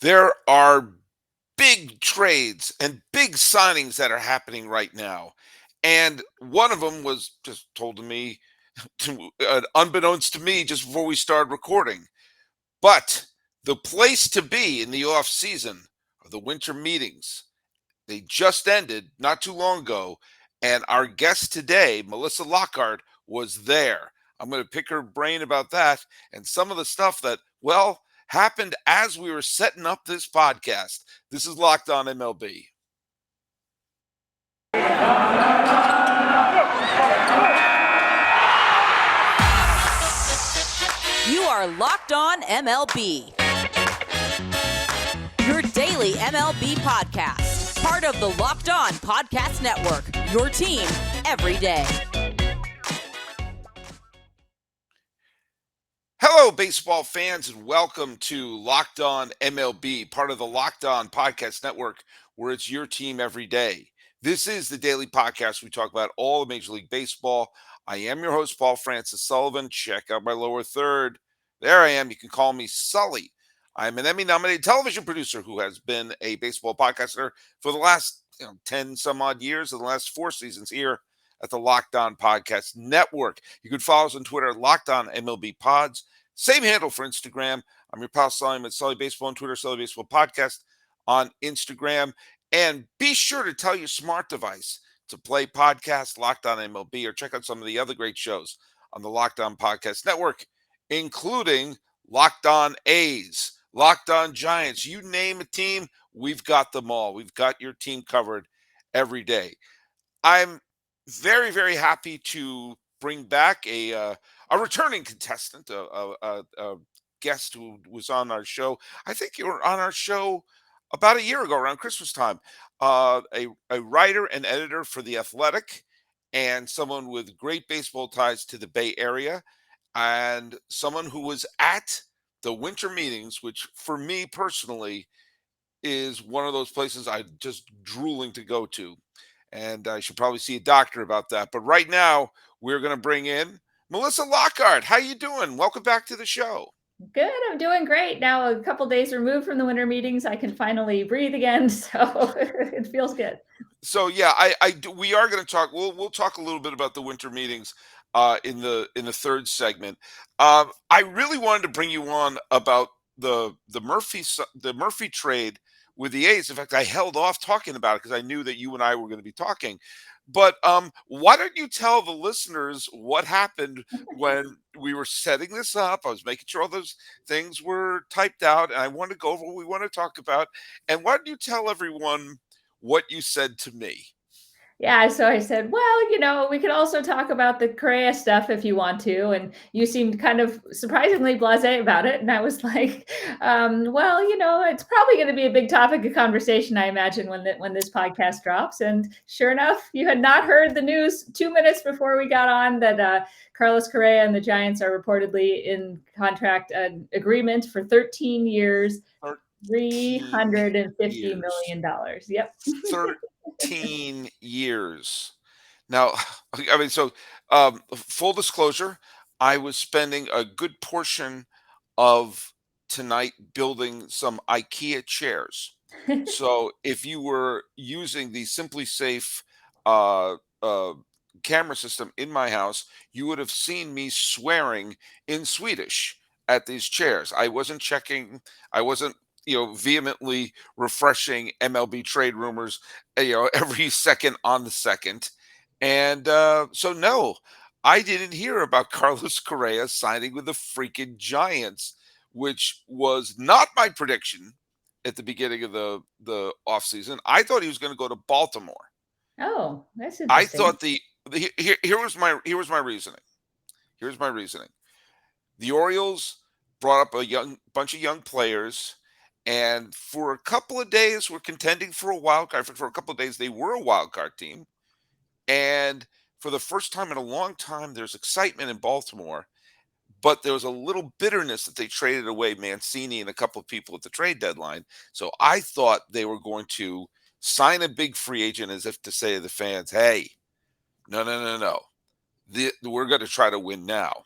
There are big trades and big signings that are happening right now. And one of them was just told to me, unbeknownst to me, just before we started recording. But the place to be in the off season are the winter meetings. They just ended not too long ago, and our guest today, Melissa Lockard, was there. I'm going to pick her brain about that and some of the stuff that, well, happened as we were setting up this podcast. This is Locked On MLB. You are Locked On MLB, your daily MLB podcast. Part of the Locked On Podcast Network, your team every day. Hello, baseball fans, and welcome to Locked On MLB, part of the Locked On Podcast Network, where it's your team every day. This is the daily podcast. We talk about all of Major League Baseball. I am your host, Paul Francis Sullivan. Check out my lower third. There I am. You can call me Sully. I'm an Emmy-nominated television producer who has been a baseball podcaster for the last 10 some odd years, and the last 4 seasons here at the Locked On Podcast Network. You can follow us on Twitter, Locked On MLB Pods. Same handle for Instagram. I'm your pal Sully at Sully Baseball on Twitter, Sully Baseball Podcast on Instagram. And be sure to tell your smart device to play podcast Locked On MLB or check out some of the other great shows on the Locked On Podcast Network, including Locked On A's, Locked On Giants. You name a team, we've got them all. We've got your team covered every day. I'm very, very happy to bring back a returning contestant, a guest who was on our show. I think you were on our show about a year ago, around Christmas time. A writer and editor for The Athletic, and someone with great baseball ties to the Bay Area, and someone who was at the winter meetings, which for me personally is one of those places I'm just drooling to go to. And I should probably see a doctor about that. But right now, we're going to bring in Melissa Lockard. How you doing? Welcome back to the show. Good. I'm doing great. Now a couple days removed from the winter meetings, I can finally breathe again. So it feels good. So yeah, we are going to talk. We'll talk a little bit about the winter meetings in the third segment. I really wanted to bring you on about the Murphy trade with the A's. In fact, I held off talking about it because I knew that you and I were going to be talking. But why don't you tell the listeners what happened when we were setting this up? I was making sure all those things were typed out, and I wanted to go over what we want to talk about. And why don't you tell everyone what you said to me? Yeah, so I said, well, we could also talk about the Correa stuff if you want to. And you seemed kind of surprisingly blasé about it. And I was like, it's probably going to be a big topic of conversation, I imagine, when this podcast drops. And sure enough, you had not heard the news 2 minutes before we got on that Carlos Correa and the Giants are reportedly in contract agreement for 13 years, $350 million. Yep. 13 years. Now, I mean, so full disclosure, I was spending a good portion of tonight building some IKEA chairs. So if you were using the SimpliSafe camera system in my house, you would have seen me swearing in Swedish at these chairs. I wasn't checking. I wasn't vehemently refreshing MLB trade rumors, every second on the second. And so, no, I didn't hear about Carlos Correa signing with the freaking Giants, which was not my prediction at the beginning of the offseason. I thought he was going to go to Baltimore. Oh, that's I interesting. thought here was my reasoning. Here's my reasoning. The Orioles brought up a bunch of young players, and for a couple of days were contending for a wild card. For a couple of days, they were a wild card team. And for the first time in a long time, there's excitement in Baltimore, but there was a little bitterness that they traded away Mancini and a couple of people at the trade deadline. So I thought they were going to sign a big free agent as if to say to the fans, hey, no. We're going to try to win now.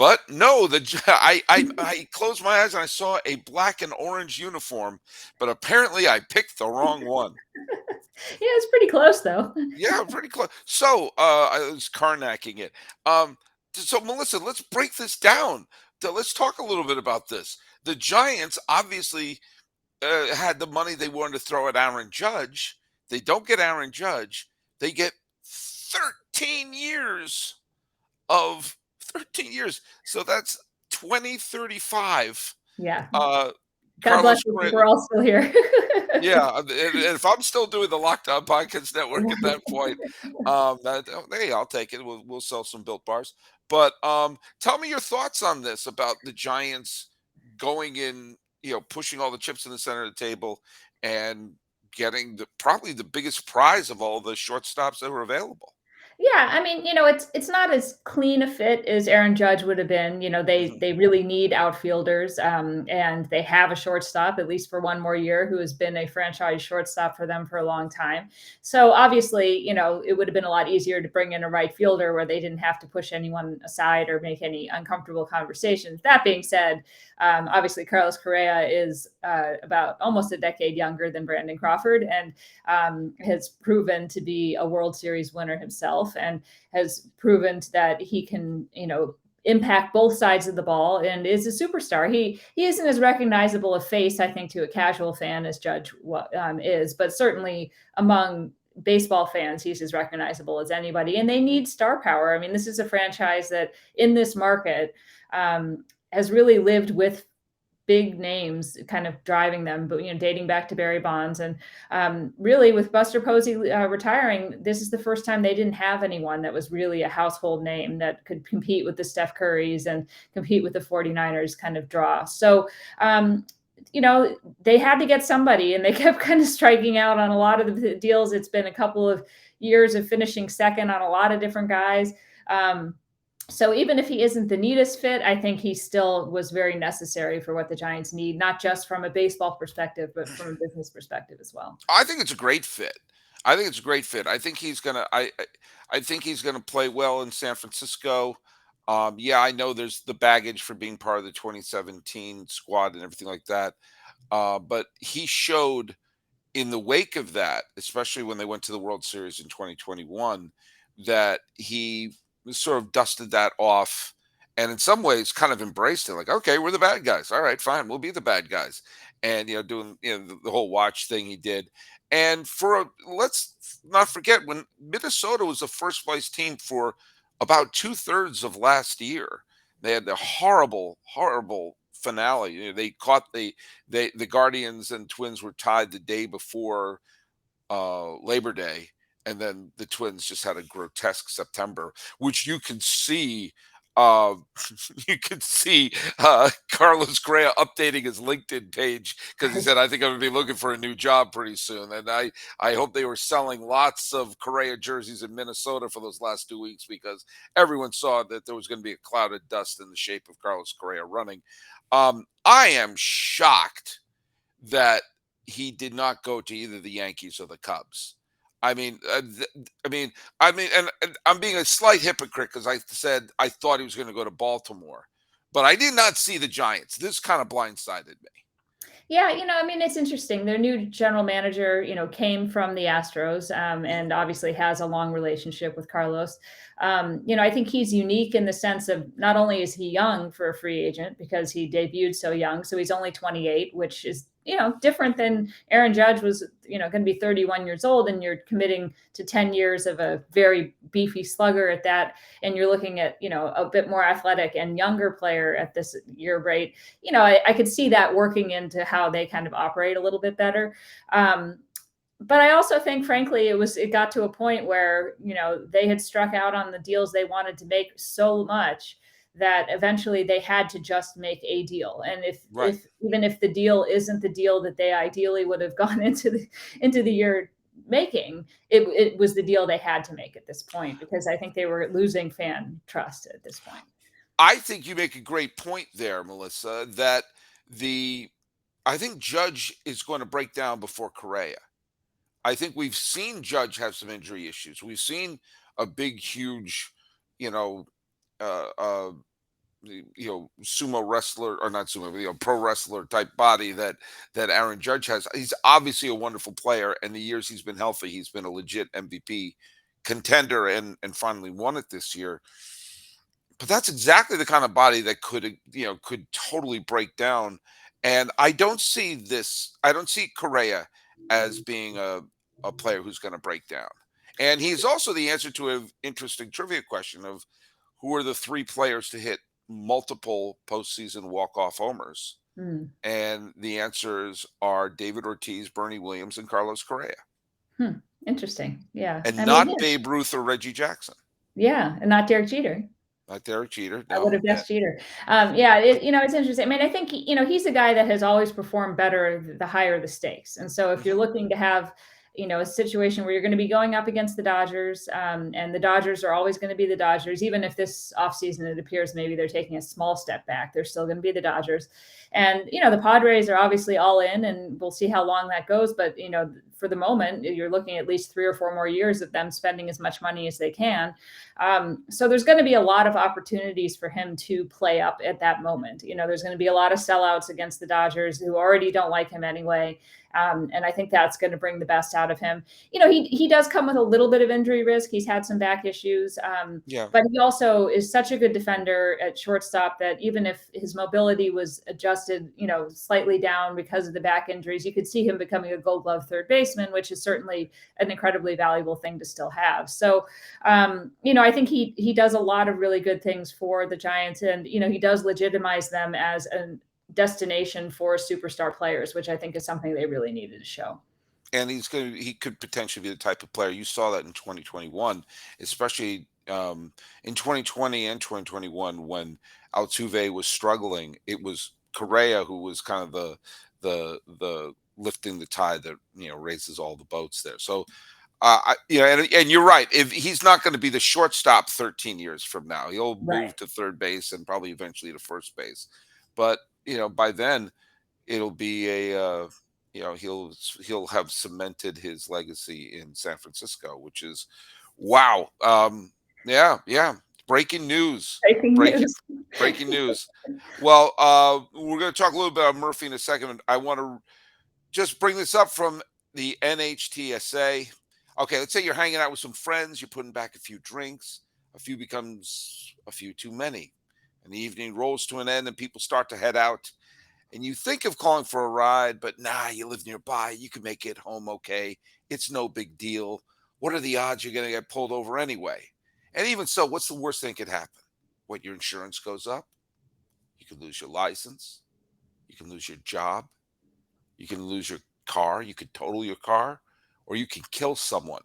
But no, I closed my eyes and I saw a black and orange uniform, but apparently I picked the wrong one. Yeah, it's pretty close though. Yeah, pretty close. So, I was carnacking it. So Melissa, let's break this down. Let's talk a little bit about this. The Giants obviously had the money they wanted to throw at Aaron Judge. They don't get Aaron Judge. They get 13 years of 13 years. So that's 2035. Yeah. Uh, God bless Carlos you. Correa. We're all still here. Yeah, and if I'm still doing the Locked On Podcast Network at that point, hey, I'll take it. We'll sell some Built Bars. But tell me your thoughts on this about the Giants going in, pushing all the chips in the center of the table and getting probably the biggest prize of all the shortstops that were available. Yeah, I mean, it's not as clean a fit as Aaron Judge would have been. They Mhm. they really need outfielders, and they have a shortstop at least for one more year who has been a franchise shortstop for them for a long time. So obviously, it would have been a lot easier to bring in a right fielder where they didn't have to push anyone aside or make any uncomfortable conversations. That being said, obviously Carlos Correa is about almost a decade younger than Brandon Crawford, and has proven to be a World Series winner himself, and has proven that he can, impact both sides of the ball and is a superstar. He isn't as recognizable a face, I think, to a casual fan as Judge is, but certainly among baseball fans, he's as recognizable as anybody. And they need star power. I mean, this is a franchise that in this market has really lived with big names kind of driving them, but dating back to Barry Bonds, and really with Buster Posey retiring, this is the first time they didn't have anyone that was really a household name that could compete with the Steph Currys and compete with the 49ers kind of draw. So they had to get somebody, and they kept kind of striking out on a lot of the deals. It's been a couple of years of finishing second on a lot of different guys. So even if he isn't the neatest fit, I think he still was very necessary for what the Giants need, not just from a baseball perspective, but from a business perspective as well. I think it's a great fit. I think it's a great fit. I think he's gonna. I think he's gonna play well in San Francisco. Yeah, I know there's the baggage for being part of the 2017 squad and everything like that. But he showed in the wake of that, especially when they went to the World Series in 2021, that he sort of dusted that off and in some ways kind of embraced it. Like, okay, we're the bad guys. All right, fine, we'll be the bad guys. And doing the whole watch thing he did. And let's not forget when Minnesota was the first place team for about 2/3 of last year. They had the horrible, horrible finale. They caught the Guardians and Twins were tied the day before Labor Day, and then the Twins just had a grotesque September, which you can see. Uh, you can see Carlos Correa updating his LinkedIn page because he said, "I think I'm going to be looking for a new job pretty soon." And I hope they were selling lots of Correa jerseys in Minnesota for those last 2 weeks because everyone saw that there was going to be a cloud of dust in the shape of Carlos Correa running. I am shocked that he did not go to either the Yankees or the Cubs. I mean, and I'm being a slight hypocrite because I said I thought he was going to go to Baltimore, but I did not see the Giants. This kind of blindsided me. Yeah, I mean, it's interesting. Their new general manager, came from the Astros, and obviously has a long relationship with Carlos. I think he's unique in the sense of not only is he young for a free agent because he debuted so young, so he's only 28, which is different than Aaron Judge was, going to be 31 years old, and you're committing to 10 years of a very beefy slugger at that, and you're looking at a bit more athletic and younger player at this year rate. I could see that working into how they kind of operate a little bit better. But I also think, frankly, it got to a point where, they had struck out on the deals they wanted to make so much that eventually they had to just make a deal. And Right. if even if the deal isn't the deal that they ideally would have gone into the year making, it was the deal they had to make at this point, because I think they were losing fan trust at this point. I think you make a great point there, Melissa, that the I think Judge is going to break down before Correa. I think we've seen Judge have some injury issues. We've seen a big, huge, you know, uh, uh, sumo wrestler, or not sumo, pro wrestler type body that Aaron Judge has. He's obviously a wonderful player, and the years he's been healthy, he's been a legit MVP contender, and finally won it this year. But that's exactly the kind of body that could totally break down. And I don't see Correa as being a player who's going to break down. And he's also the answer to an interesting trivia question of who are the three players to hit multiple postseason walk-off homers. Hmm. And the answers are David Ortiz, Bernie Williams, and Carlos Correa. Interesting. Yeah. And I mean, not Babe Ruth or Reggie Jackson. yeah, and not Derek Jeter. Not Derek Jeter. I would No. have guessed Jeter. Yeah, it's interesting. I mean, I think, he's a guy that has always performed better the higher the stakes. And so if you're looking to have, a situation where you're going to be going up against the Dodgers, and the Dodgers are always going to be the Dodgers, even if this offseason it appears maybe they're taking a small step back, they're still going to be the Dodgers. And, the Padres are obviously all in, and we'll see how long that goes. But, for the moment, you're looking at least 3 or 4 more years of them spending as much money as they can. So there's going to be a lot of opportunities for him to play up at that moment. There's going to be a lot of sellouts against the Dodgers who already don't like him anyway. And I think that's going to bring the best out of him. He does come with a little bit of injury risk. He's had some back issues. But he also is such a good defender at shortstop that even if his mobility was adjusted, slightly down because of the back injuries, you could see him becoming a Gold Glove third baseman, which is certainly an incredibly valuable thing to still have. So, I think he does a lot of really good things for the Giants, and, he does legitimize them as a destination for superstar players, which I think is something they really needed to show. And he could potentially be the type of player you saw that in 2021, especially in 2020 and 2021 when Altuve was struggling. It was Correa who was kind of the lifting the tide that raises all the boats there. So and you're right. If he's not going to be the shortstop 13 years from now, he'll Right. move to third base and probably eventually to first base. But by then it'll be he'll have cemented his legacy in San Francisco, which is wow. Yeah. Breaking news. Breaking Breaking news. breaking news. Well, we're going to talk a little bit about Murphy in a second. I want to just bring this up from the NHTSA. Okay, let's say you're hanging out with some friends, you're putting back a few drinks, a few becomes a few too many, and the evening rolls to an end and people start to head out. And you think of calling for a ride, but nah, you live nearby. You can make it home okay. It's no big deal. What are the odds you're going to get pulled over anyway? And even so, what's the worst thing that could happen? What, your insurance goes up? You could lose your license. You can lose your job. You can lose your car. You could total your car, or you can kill someone.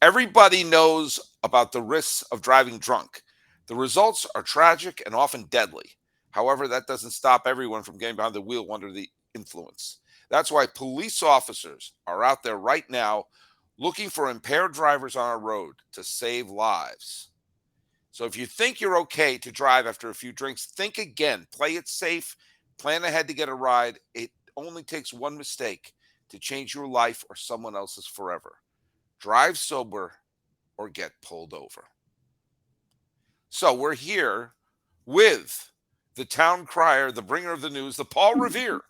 Everybody knows about the risks of driving drunk. The results are tragic and often deadly. However, that doesn't stop everyone from getting behind the wheel under the influence. That's why police officers are out there right now looking for impaired drivers on our road to save lives. So if you think you're okay to drive after a few drinks, think again. Play it safe. Plan ahead to get a ride. It only takes one mistake to change your life or someone else's forever. Drive sober or get pulled over. So we're here with the town crier, the bringer of the news, the Paul Revere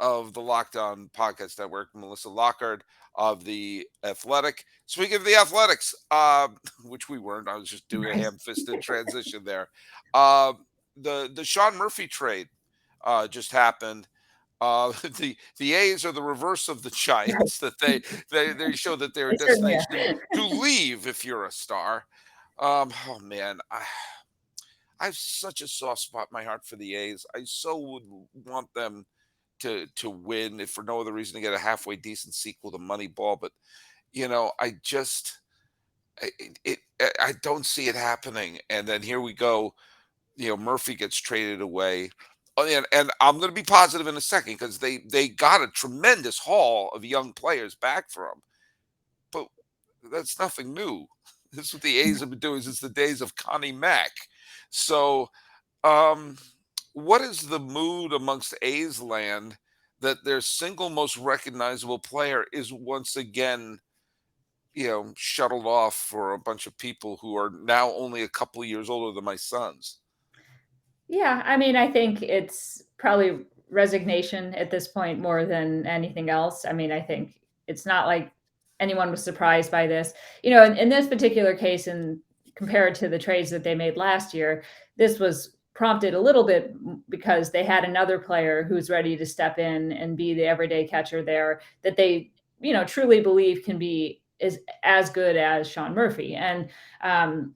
of the Locked On Podcast Network, Melissa Lockard of the Athletic. Speaking of the Athletics, which we weren't, I was just doing a ham-fisted transition there. The Sean Murphy trade just happened. The A's are the reverse of the Giants, that they show that they're a destination to leave if you're a star. Oh man, I have such a soft spot in my heart for the A's. I so would want them to win, if for no other reason to get a halfway decent sequel to Moneyball. But I just I don't see it happening. And then here we go. Murphy gets traded away. Oh, and I'm going to be positive in a second because they got a tremendous haul of young players back for him. But that's nothing new. This is what the A's have been doing since the days of Connie Mack. So, what is the mood amongst A's land that their single most recognizable player is once again, shuttled off for a bunch of people who are now only a couple years older than my sons? Yeah, I mean, I think it's probably resignation at this point more than anything else. I mean, I think it's not like anyone was surprised by this. In this particular case, and compared to the trades that they made last year, this was prompted a little bit because they had another player who's ready to step in and be the everyday catcher there that they, truly believe can be is as good as Sean Murphy. And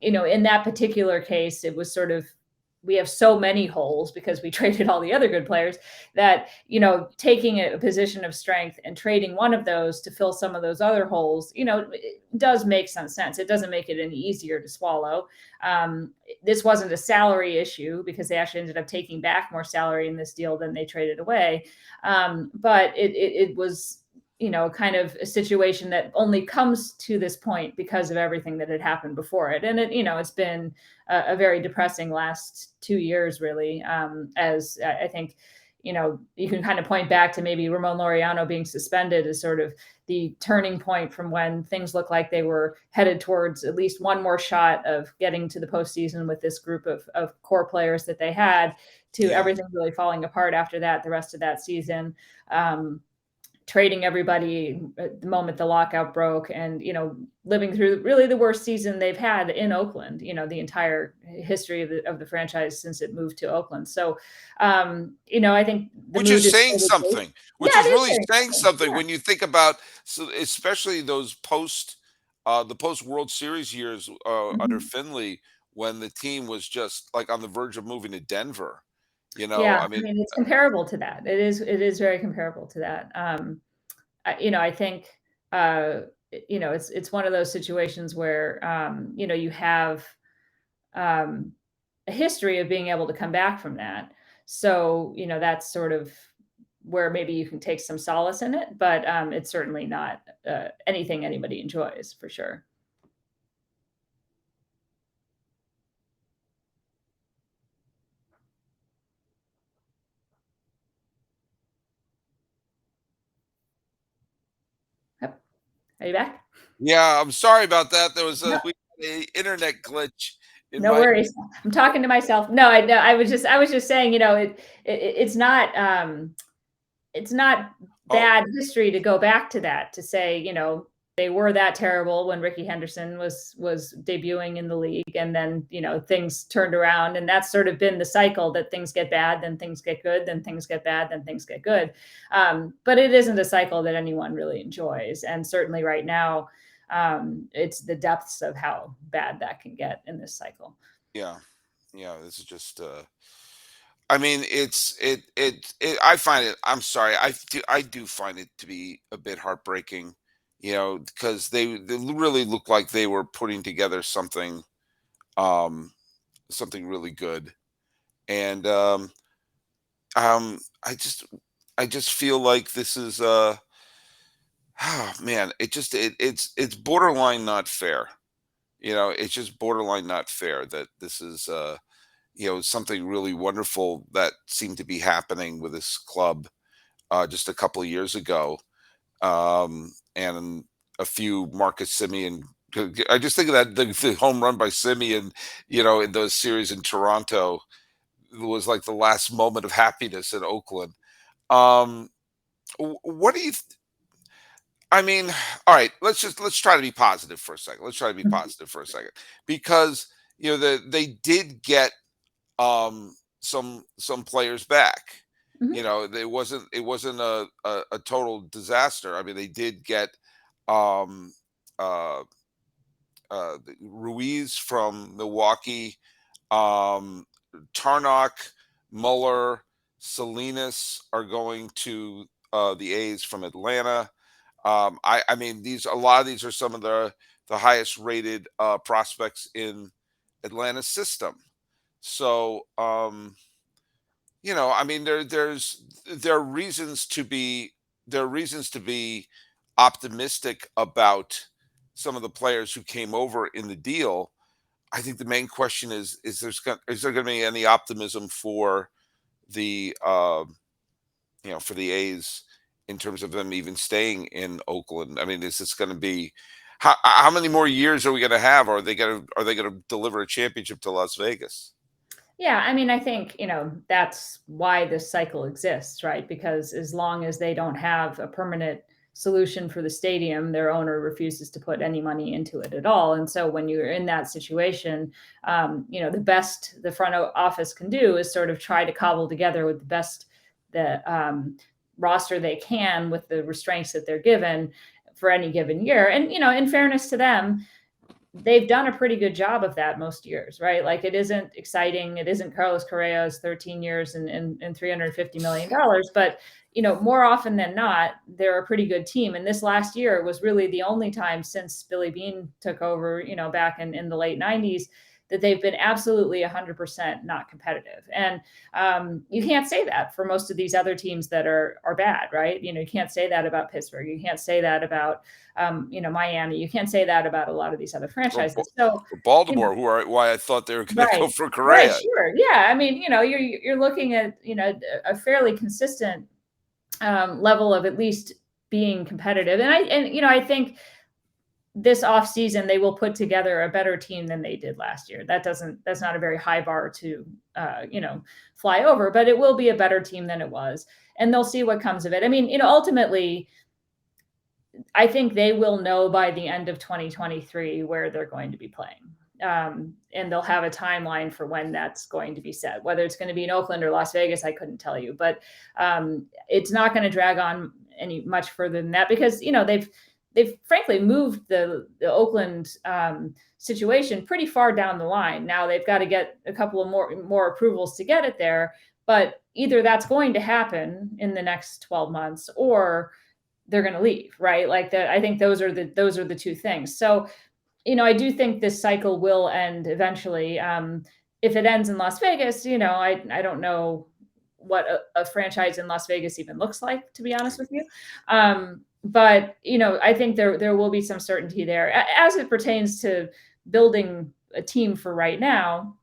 in that particular case, it was sort of we have so many holes because we traded all the other good players that taking a position of strength and trading one of those to fill some of those other holes it does make some sense. It doesn't make it any easier to swallow. This wasn't a salary issue because they actually ended up taking back more salary in this deal than they traded away. But it was kind of a situation that only comes to this point because of everything that had happened before it. And it's been a very depressing last 2 years, really. As I think, you can kind of point back to maybe Ramon Laureano being suspended as sort of the turning point from when things looked like they were headed towards at least one more shot of getting to the postseason with this group of core players that they had, to everything really falling apart after that, the rest of that season. Trading everybody at the moment the lockout broke, and living through really the worst season they've had in Oakland, the entire history of the franchise since it moved to Oakland. So I think the Which mood is is saying really great. something, which Yeah, is it is really saying saying something. something Yeah. when you think about, so especially those the post World Series years under Mhm. Finley, when the team was just like on the verge of moving to Denver. Yeah, I I mean, mean, it's comparable to that. It is very comparable to that. I think uh, it's one of those situations where you have um, a history of being able to come back from that. So that's sort of where maybe you can take some solace in it, but it's certainly not anything anybody enjoys for sure. Yep. Are you back? yeah, I'm sorry about that. There was No, we had a internet glitch in no my. worries. I'm talking to myself. No, I know. I was just saying. It's not Oh, bad history to go back to that, to say, they were that terrible when Ricky Henderson was debuting in the league, and then, things turned around, and that's sort of been the cycle, that things get bad, then things get good, then things get bad, then things get good. But it isn't a cycle that anyone really enjoys. And certainly right now, it's the depths of how bad that can get in this cycle. yeah, yeah. This is just. I mean, I find it. I'm sorry. I do find it to be a bit heartbreaking, because they really look like they were putting together um, something really good, and I just feel like this is oh man, it's borderline not fair. It's just borderline not fair that this is something really wonderful that seemed to be happening with this club just a couple of years ago, and a few Marcus Simeon. I just think of that the home run by Simeon, in those series in Toronto, was like the last moment of happiness in Oakland. Um, what do you? I mean, all right. Let's try to be positive for a second. Let's try to be Mhm. positive for a second, because they did get some players back. Mhm. It wasn't a total disaster. I mean, they did get um uh Ruiz from Milwaukee, um Tarnock, Muller, Salinas are going to the A's from Atlanta. I mean, a lot of these are some of the highest rated prospects in Atlanta's system. So, I mean, there are reasons to be optimistic about some of the players who came over in the deal. I think the main question is there going to be any optimism for the for the A's in terms of them even staying in Oakland? I mean, is this going to be how many more years are we going to have? Are they going to deliver a championship to Las Vegas? Yeah, I mean, I think, that's why this cycle exists, right? Because as long as they don't have a permanent solution for the stadium, their owner refuses to put any money into it at all. And so when you're in that situation, the best the office can do is sort of try to cobble together with the roster they can with the restraints that they're given for any given year. And, in fairness to them, they've done a pretty good job of that most years, right? Like it isn't exciting. It isn't Carlos Correa's 13 years and $350 million. But, more often than not, they're a pretty good team. And this last year was really the only time since Billy Beane took over, back in the late 90s, that they've been absolutely 100% not competitive. And you can't say that for most of these other teams that are bad, right? You can't say that about Pittsburgh. You can't say that about Miami. You can't say that about a lot of these other franchises. So, Baltimore, why I thought they were going to go right, for right, Correa. sure, yeah. I mean, you're looking at a fairly consistent level of at least being competitive, and I think this offseason they will put together a better team than they did last year. That's not a very high bar to fly over, but it will be a better team than it was, and they'll see what comes of it. I mean, ultimately, I think they will know by the end of 2023 where they're going to be playing. And they'll have a timeline for when that's going to be set. Whether it's going to be in Oakland or Las Vegas, I couldn't tell you. But it's not going to drag on any much further than that because they've frankly moved the Oakland situation pretty far down the line. Now they've got to get a couple of more approvals to get it there. But either that's going to happen in the next 12 months or they're going to leave, right? Like I think those are the two things. So, I do think this cycle will end eventually. If it ends in Las Vegas, I don't know what a franchise in Las Vegas even looks like, to be honest with you. But I think there will be some certainty there as it pertains to building a team for right now.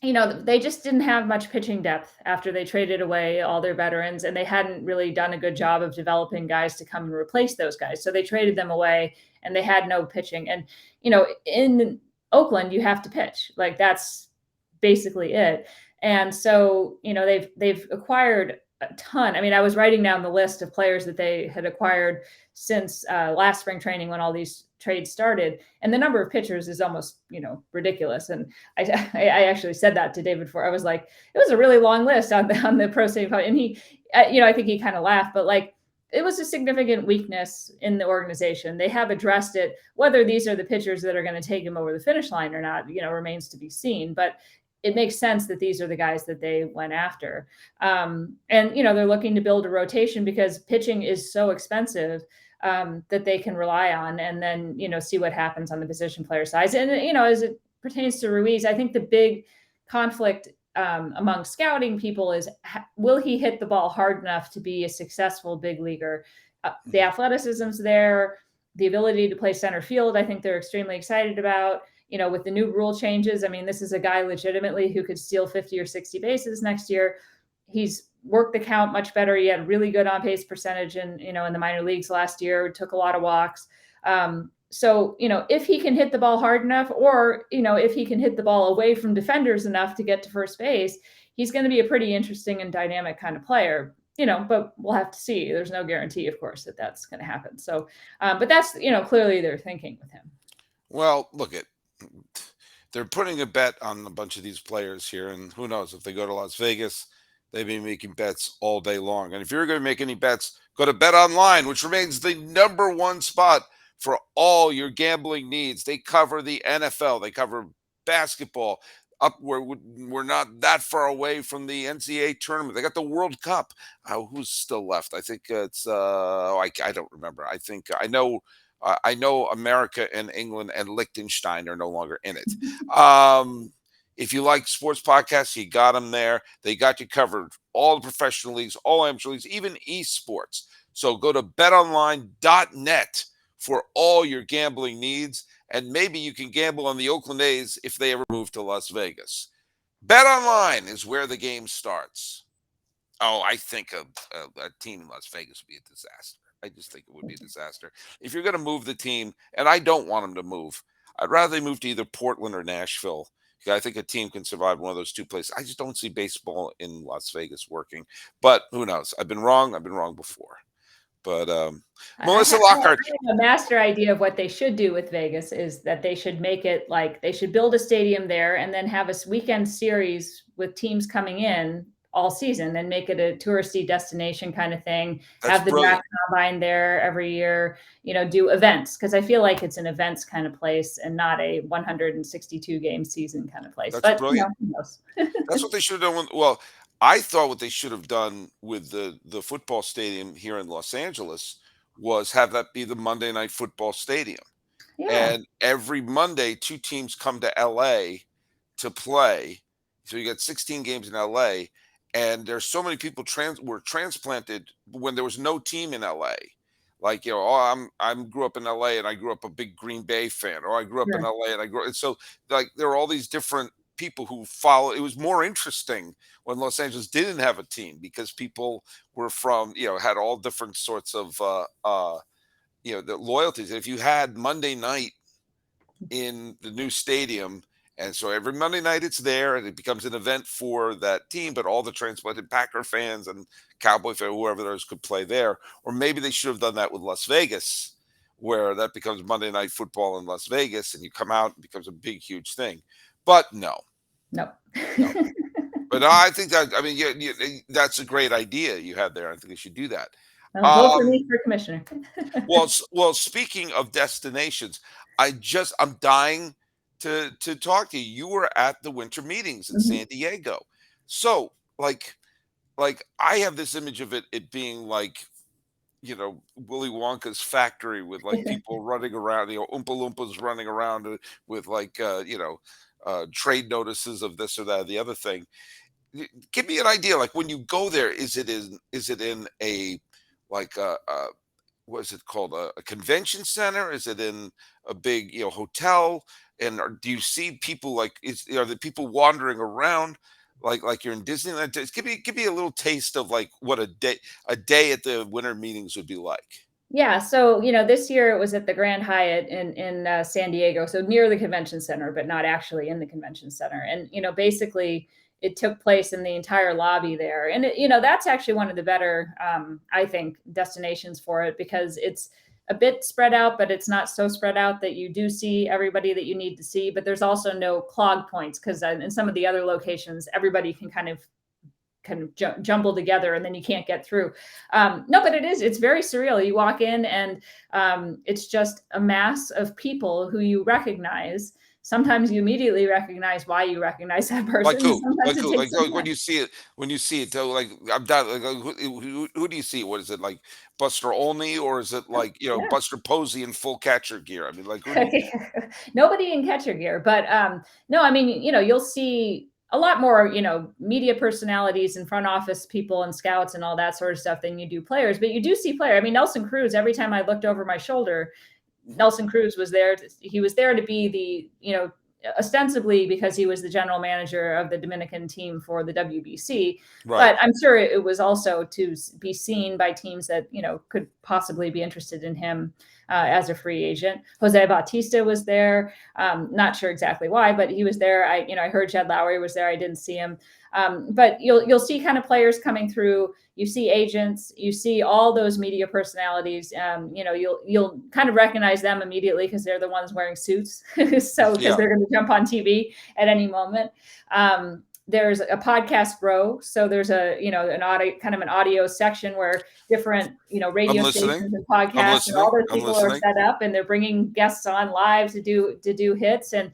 They just didn't have much pitching depth after they traded away all their veterans, and they hadn't really done a good job of developing guys to come and replace those guys. So they traded them away and they had no pitching. And, in Oakland, you have to pitch. Like that's basically it. And so, they've acquired a ton. I mean, I was writing down the list of players that they had acquired since last spring training when all these trades started, and the number of pitchers is almost ridiculous. And I actually said that to David Ford. I was like, it was a really long list on the pro stadium, and he I think he kind of laughed, but like it was a significant weakness in the organization. They have addressed it. Whether these are the pitchers that are going to take him over the finish line or not, remains to be seen. But it makes sense that these are the guys that they went after. And, they're looking to build a rotation because pitching is so expensive that they can rely on, and then, see what happens on the position player side. And, as it pertains to Ruiz, I think the big conflict among scouting people is, will he hit the ball hard enough to be a successful big leaguer? The athleticism's there, the ability to play center field, I think they're extremely excited about. With the new rule changes, I mean, this is a guy legitimately who could steal 50 or 60 bases next year. He's worked the count much better. He had really good on-base percentage in the minor leagues last year, took a lot of walks. So, if he can hit the ball hard enough, or, if he can hit the ball away from defenders enough to get to first base, he's going to be a pretty interesting and dynamic kind of player. But we'll have to see. There's no guarantee, of course, that that's going to happen. So, but that's, clearly they're thinking with him. Well, they're putting a bet on a bunch of these players here, and who knows if they go to Las Vegas, they've been making bets all day long. And if you're going to make any bets, go to BetOnline, which remains the number one spot for all your gambling needs. They cover the NFL, they cover basketball. Up where we're not that far away from the NCAA tournament. They got the World Cup. Who's still left? I think it's I don't remember. I know America and England and Liechtenstein are no longer in it. If you like sports podcasts, you got them there. They got you covered. All the professional leagues, all amateur leagues, even esports. So go to betonline.net for all your gambling needs. And maybe you can gamble on the Oakland A's if they ever move to Las Vegas. BetOnline is where the game starts. Oh, I think a team in Las Vegas would be a disaster. I just think it would be a disaster. If you're going to move the team, and I don't want them to move, I'd rather they move to either Portland or Nashville, I think a team can survive one of those two places. I just don't see baseball in Las Vegas working, but who knows? I've been wrong. I've been wrong before. But Melissa Lockard, I have a master idea of what they should do with Vegas is that they should make it like they should build a stadium there and then have a weekend series with teams coming in all season and make it a touristy destination kind of thing. that's Have the brilliant. draft combine there every year, do events because I feel like it's an events kind of place and not a 162 game season kind of place. That's But brilliant. who knows? That's what they should have done. Well, I thought what they should have done with the football stadium here in Los Angeles was have that be the Monday Night Football Stadium. Yeah, And every Monday, two teams come to LA to play. So you got 16 games in LA, and there's so many people were transplanted when there was no team in LA. Like, I'm grew up in LA and I grew up a big Green Bay fan, or I grew up in sure. LA and and so like there are all these different people who follow. It was more interesting when Los Angeles didn't have a team because people were from, had all different sorts of the loyalties. If you had Monday night in the new stadium, and so every Monday night it's there, and it becomes an event for that team. But all the transplanted Packer fans and Cowboy fans, whoever those could play there, or maybe they should have done that with Las Vegas, where that becomes Monday Night Football in Las Vegas, and you come out, it becomes a big, huge thing. But no, No. no. But I think that that's a great idea you had there. I think they should do that. Well, vote for Um, me for commissioner. well, speaking of destinations, I'm dying to talk to you. You were at the winter meetings in Mhm. San Diego. So, like I have this image of it being like, Willy Wonka's factory with like people running around, Oompa Loompas running around with like trade notices of this or that or the other thing. Give me an idea, like when you go there, is it in a like what is it called, a convention center? Is it in a big hotel? And do you see people, like, are the people wandering around like you're in Disneyland? Just give me a little taste of like what a day at the winter meetings would be like. Yeah, so, this year it was at the Grand Hyatt in San Diego, so near the convention center, but not actually in the convention center. And, basically it took place in the entire lobby there. And that's actually one of the better I think destinations for it because it's a bit spread out, but it's not so spread out that you do see everybody that you need to see, but there's also no clog points because in some of the other locations everybody can kind of jumble together and then you can't get through. No, but it's very surreal. You walk in and it's just a mass of people who you recognize. Sometimes you immediately recognize why you recognize that Like person. who? Sometimes Like it who? takes some When time. you see it, though, like I'm down. Like, who do you see? What is it, like Buster Olney, or is it Oh, like yeah. Buster Posey in full catcher gear? I mean, like who do you? Nobody in catcher gear, but no, I mean, you'll see a lot more, media personalities and front office people and scouts and all that sort of stuff than you do players. But you do see players. I mean, Nelson Cruz. Every time I looked over my shoulder, Nelson Cruz was there. He was there to be ostensibly because he was the general manager of the Dominican team for the WBC. Right. But I'm sure it was also to be seen by teams that, could possibly be interested in him as a free agent. Jose Bautista was there. Not sure exactly why, but he was there. I heard Jed Lowry was there. I didn't see him. But you'll see kind of players coming through. You see agents. You see all those media personalities. You'll kind of recognize them immediately because they're the ones wearing suits. So because Yeah. they're going to jump on TV at any moment. There's a podcast row, so there's an audio section where different I'm radio listening. stations and I'm podcasts and all listening. those I'm people are listening. set up and they're bringing guests on live to do hits and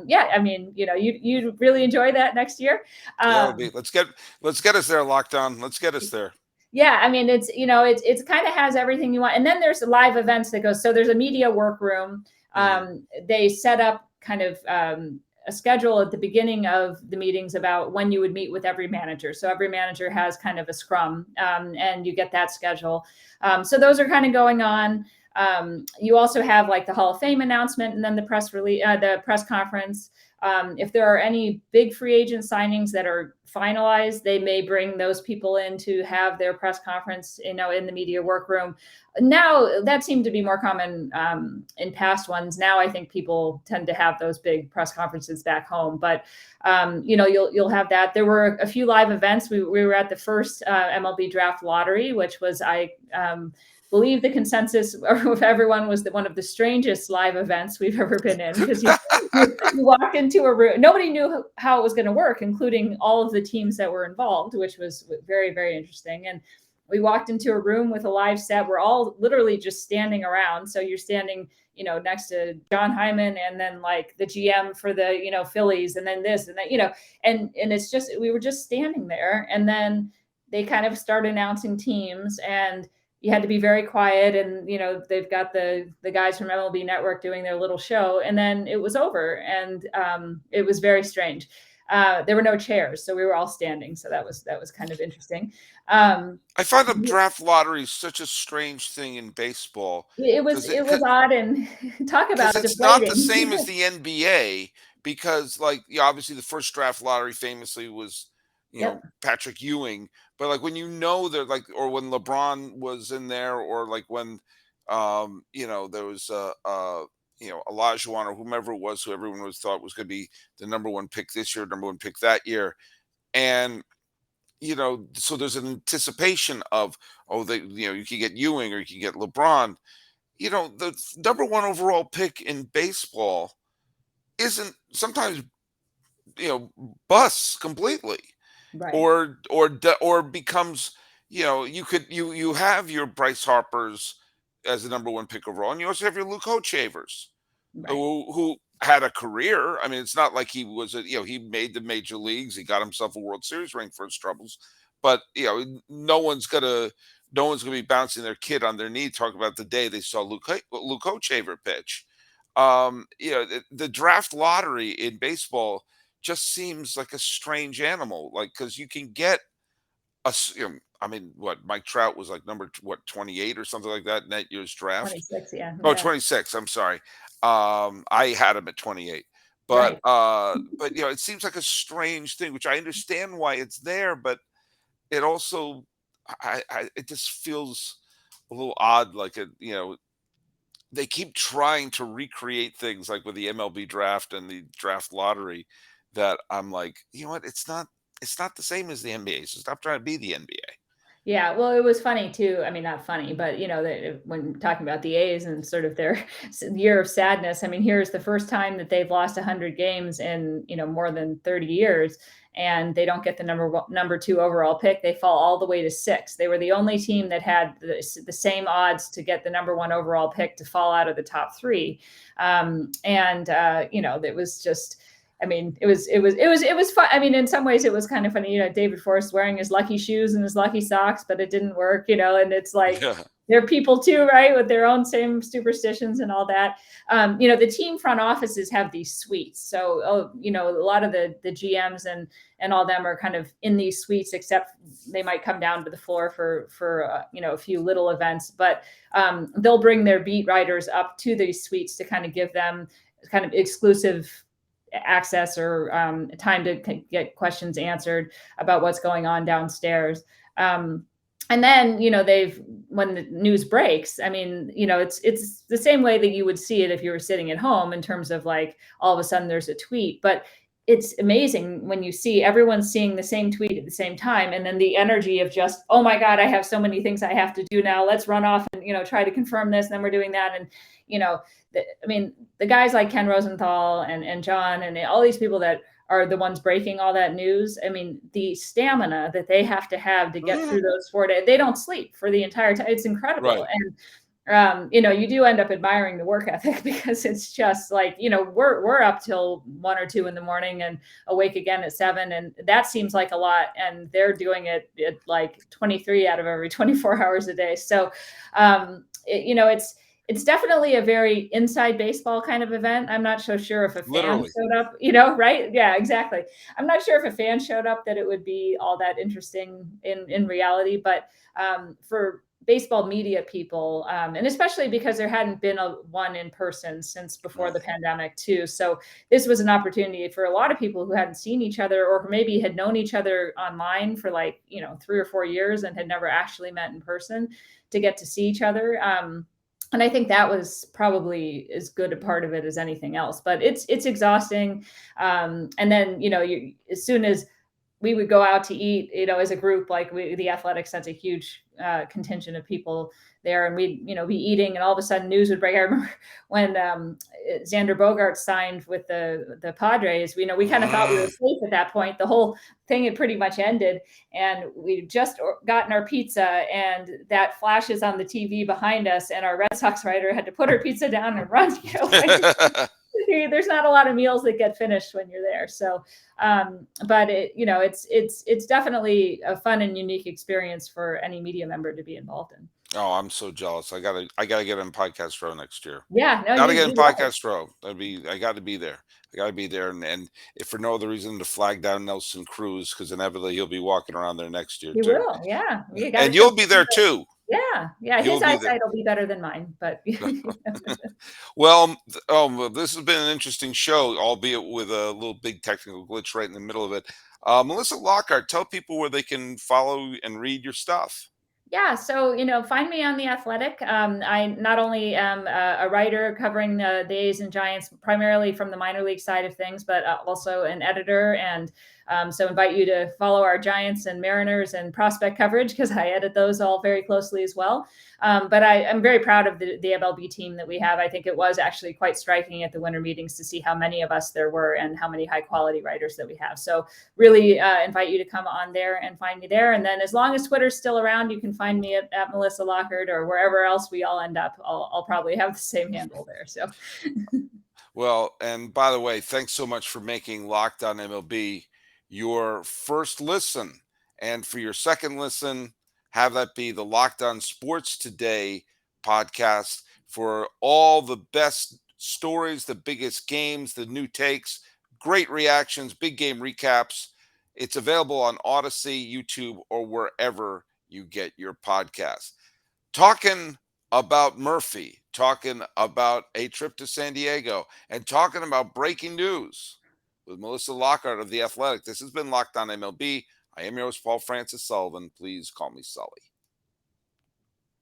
yeah, I mean, you'd really enjoy that next year. Yeah, it'll be, Um, let's get us there, locked on. Let's get us there. yeah, I mean, it's kind of has everything you want. And then there's live events that goes. So there's a media workroom. Hmm. They set up kind of a schedule at the beginning of the meetings about when you would meet with every manager. So every manager has kind of a scrum, and you get that schedule. So those are kind of going on. You also have like the Hall of Fame announcement, and then the press conference. If there are any big free agent signings that are finalized, they may bring those people in to have their press conference, in the media workroom. Now that seemed to be more common in past ones. Now I think people tend to have those big press conferences back home, but you'll have that. There were a few live events. We were at the first MLB draft lottery, which was, I believe the consensus of everyone was that one of the strangest live events we've ever been in, because you walked into a room, nobody knew how it was going to work, including all of the teams that were involved, which was very, very interesting. And we walked into a room with a live set. We're all literally just standing around. So you're standing, next to John Hyman, and then like the GM for the, Phillies, and then this and that, and it's just, we were just standing there. And then they kind of start announcing teams, and you had to be very quiet. And, they've got the guys from MLB Network doing their little show, and then it was over. And it was very strange. There were no chairs, so we were all standing. So that was kind of interesting. I find the draft lottery such a strange thing in baseball. It was odd, and talk about it's deflating. not the same as the NBA, because obviously the first draft lottery famously was Patrick Ewing, but like when they're or when LeBron was in there, or like when there was Olajuwon or whomever it was, who everyone thought was going to be the number one pick this year, number one pick that year. And, so there's an anticipation of, you can get Ewing or you can get LeBron. The number one overall pick in baseball isn't sometimes, busts completely. Right. Or becomes, you have your Bryce Harpers as the number one pick overall, and you also have your Luke Hochshavers, Right. who had a career. I mean, it's not like he was he made the major leagues, he got himself a World Series ring for his troubles, but no one's gonna be bouncing their kid on their knee talking about the day they saw Luke Hochshaver pitch. The draft lottery in baseball just seems like a strange animal, because you can get Mike Trout was like number 28 or something like that in that year's draft. 26, yeah. Oh, 26. I'm sorry. I had him at 28. But Right. it seems like a strange thing, which I understand why it's there, but it also it just feels a little odd. They keep trying to recreate things like with the MLB draft and the draft lottery, that I'm like, it's not the same as the NBA. So stop trying to be the NBA. Yeah, well, it was funny too. I mean, not funny, but when talking about the A's and sort of their year of sadness, I mean, here's the first time that they've lost 100 games in more than 30 years, and they don't get the number 2 overall pick. They fall all the way to 6. They were the only team that had the same odds to get the number 1 overall pick to fall out of the top 3, it was just. I mean, it was fun. I mean, in some ways it was kind of funny, David Forrest wearing his lucky shoes and his lucky socks, but it didn't work, and it's like, they're people too, right? With their own same superstitions and all that. The team front offices have these suites. So, a lot of the GMs and all them are kind of in these suites, except they might come down to the floor for a few little events, but they'll bring their beat writers up to these suites to kind of give them kind of exclusive access or time to get questions answered about what's going on downstairs. And then, when the news breaks, I mean, it's the same way that you would see it if you were sitting at home, in terms of like, all of a sudden there's a tweet, but it's amazing when you see everyone seeing the same tweet at the same time. And then the energy of just, oh my God, I have so many things I have to do now. Let's run off and, try to confirm this. And then we're doing that. And, the guys like Ken Rosenthal and John and all these people that are the ones breaking all that news. I mean, the stamina that they have to get through those 4 days, they don't sleep for the entire time. It's incredible. Right. And, you do end up admiring the work ethic, because it's just like, we're up till 1 or 2 in the morning and awake again at 7. And that seems like a lot. And they're doing it at like 23 out of every 24 hours a day. So, it's definitely a very inside baseball kind of event. I'm not so sure if a fan showed up, right? Yeah, exactly. I'm not sure if a fan showed up that it would be all that interesting in reality, but for baseball media people, and especially because there hadn't been one in person since before the pandemic too. So this was an opportunity for a lot of people who hadn't seen each other, or maybe had known each other online for like 3 or 4 years and had never actually met in person, to get to see each other. And I think that was probably as good a part of it as anything else. But it's exhausting. And then as soon as we would go out to eat, as a group, like the Athletics sent a huge contingent of people there, and we'd, be eating, and all of a sudden news would break. I remember when Xander Bogaerts signed with the Padres. We kind of thought we were safe at that point. The whole thing had pretty much ended, and we'd just gotten our pizza, and that flashes on the TV behind us, and our Red Sox writer had to put her pizza down and run. There's not a lot of meals that get finished when you're there. So, but it's definitely a fun and unique experience for any media member to be involved in. Oh, I'm so jealous. I gotta get in podcast row next year. Yeah, no, Gotta get in you love it. podcast row. I gotta be there. I gotta be there, and if for no other reason to flag down Nelson Cruz, because inevitably he'll be walking around there next year You too. will, yeah. You gotta And you'll be there too. Yeah, You'll his be there. eyesight will be better than mine, but Well, this has been an interesting show, albeit with a little big technical glitch right in the middle of it. Melissa Lockard, tell people where they can follow and read your stuff. Yeah, so find me on The Athletic. I not only am a writer covering the A's and Giants primarily from the minor league side of things, but also an editor. And so invite you to follow our Giants and Mariners and prospect coverage, because I edit those all very closely as well. But I'm very proud of the MLB team that we have. I think it was actually quite striking at the winter meetings to see how many of us there were and how many high quality writers that we have. So really invite you to come on there and find me there. And then as long as Twitter's still around, you can find me at Melissa Lockard, or wherever else we all end up. I'll probably have the same handle there. So. Well, and by the way, thanks so much for making Locked On MLB your first listen. And for your second listen, have that be the Locked On Sports Today podcast for all the best stories, the biggest games, the new takes, great reactions, big game recaps. It's available on Odyssey, YouTube, or wherever you get your podcast. Talking about Murphy, talking about a trip to San Diego, and talking about breaking news with Melissa Lockard of The Athletic. This has been Locked On MLB. I am your host, Paul Francis Sullivan. Please call me Sully.